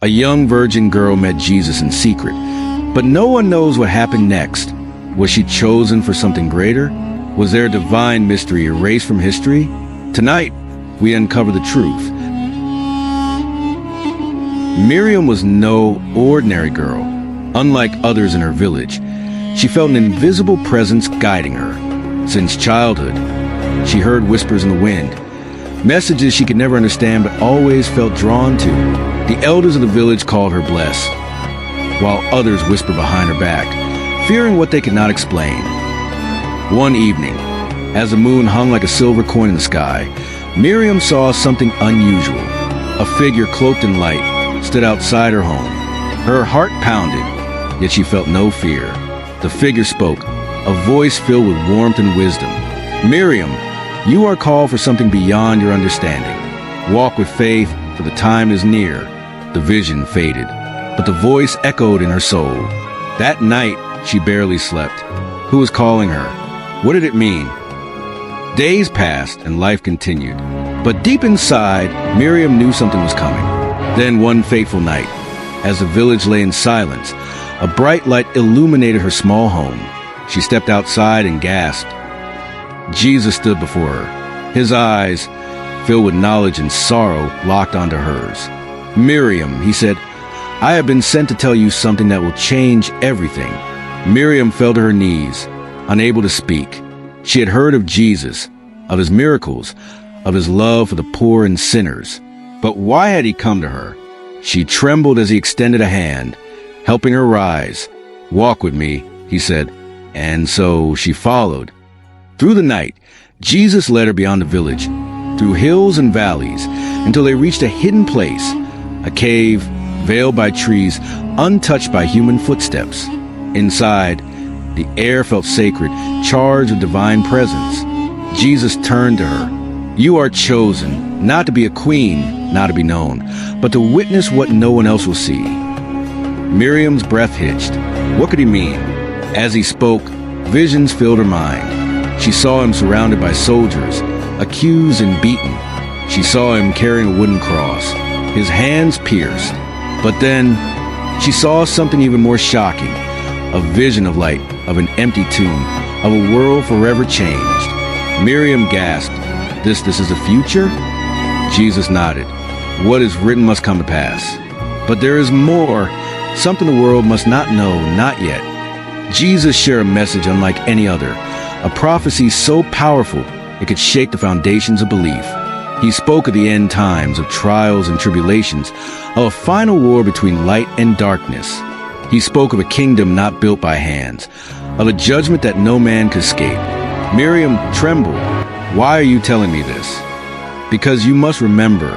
A young virgin girl met Jesus in secret, but no one knows what happened next. Was she chosen for something greater? Was there a divine mystery erased from history? Tonight, we uncover the truth. Miriam was no ordinary girl. Unlike others in her village, she felt an invisible presence guiding her. Since childhood, she heard whispers in the wind, messages she could never understand but always felt drawn to. The elders of the village called her blessed, while others whispered behind her back, fearing what they could not explain. One evening, as the moon hung like a silver coin in the sky, Miriam saw something unusual. A figure cloaked in light stood outside her home. Her heart pounded, yet she felt no fear. The figure spoke, a voice filled with warmth and wisdom. "Miriam, you are called for something beyond your understanding. Walk with faith, for the time is near." The vision faded, but the voice echoed in her soul. That night, she barely slept. Who was calling her? What did it mean? Days passed and life continued. But deep inside, Miriam knew something was coming. Then one fateful night, as the village lay in silence, a bright light illuminated her small home. She stepped outside and gasped. Jesus stood before her, his eyes, filled with knowledge and sorrow, locked onto hers. "Miriam," he said, "I have been sent to tell you something that will change everything." Miriam fell to her knees, unable to speak. She had heard of Jesus, of his miracles, of his love for the poor and sinners. But why had he come to her? She trembled as he extended a hand, helping her rise. "Walk with me," he said, and so she followed. Through the night, Jesus led her beyond the village, through hills and valleys, until they reached a hidden place, a cave veiled by trees, untouched by human footsteps. Inside, the air felt sacred, charged with divine presence. Jesus turned to her. "You are chosen, not to be a queen, not to be known, but to witness what no one else will see." Miriam's breath hitched. What could he mean? As he spoke, visions filled her mind. She saw him surrounded by soldiers, accused and beaten. She saw him carrying a wooden cross, his hands pierced. But then, she saw something even more shocking, a vision of light, of an empty tomb, of a world forever changed. Miriam gasped, This is the future?" Jesus nodded. "What is written must come to pass. But there is more, something the world must not know, not yet." Jesus shared a message unlike any other, a prophecy so powerful it could shake the foundations of belief. He spoke of the end times, of trials and tribulations, of a final war between light and darkness. He spoke of a kingdom not built by hands, of a judgment that no man could escape. Miriam trembled. "Why are you telling me this?" "Because you must remember."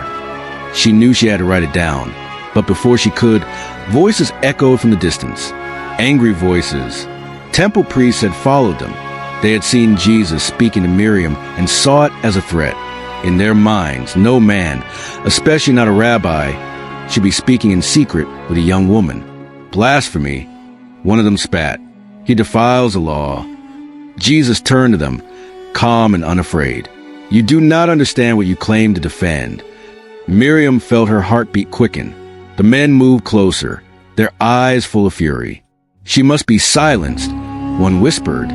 She knew she had to write it down, but before she could, voices echoed from the distance. Angry voices. Temple priests had followed them. They had seen Jesus speaking to Miriam and saw it as a threat. In their minds, no man, especially not a rabbi, should be speaking in secret with a young woman. "Blasphemy," one of them spat. "He defiles the law." Jesus turned to them, calm and unafraid. "You do not understand what you claim to defend." Miriam felt her heartbeat quicken. The men moved closer, their eyes full of fury. "She must be silenced," one whispered.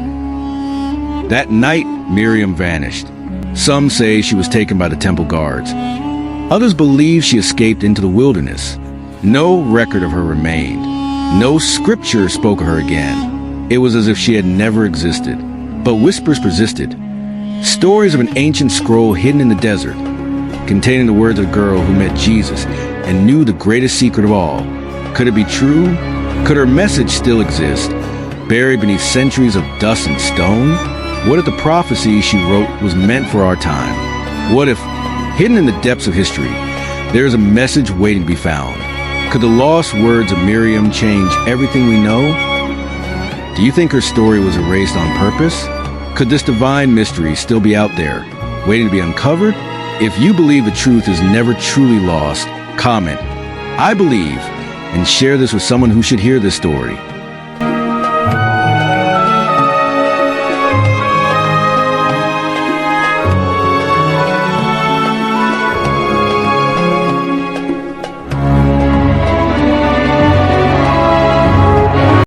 That night, Miriam vanished. Some say she was taken by the temple guards. Others believe she escaped into the wilderness. No record of her remained. No scripture spoke of her again. It was as if she had never existed. But whispers persisted. Stories of an ancient scroll hidden in the desert, containing the words of a girl who met Jesus and knew the greatest secret of all. Could it be true? Could her message still exist, buried beneath centuries of dust and stone? What if the prophecy she wrote was meant for our time? What if, hidden in the depths of history, there is a message waiting to be found? Could the lost words of Miriam change everything we know? Do you think her story was erased on purpose? Could this divine mystery still be out there, waiting to be uncovered? If you believe the truth is never truly lost, comment, "I believe," and share this with someone who should hear this story.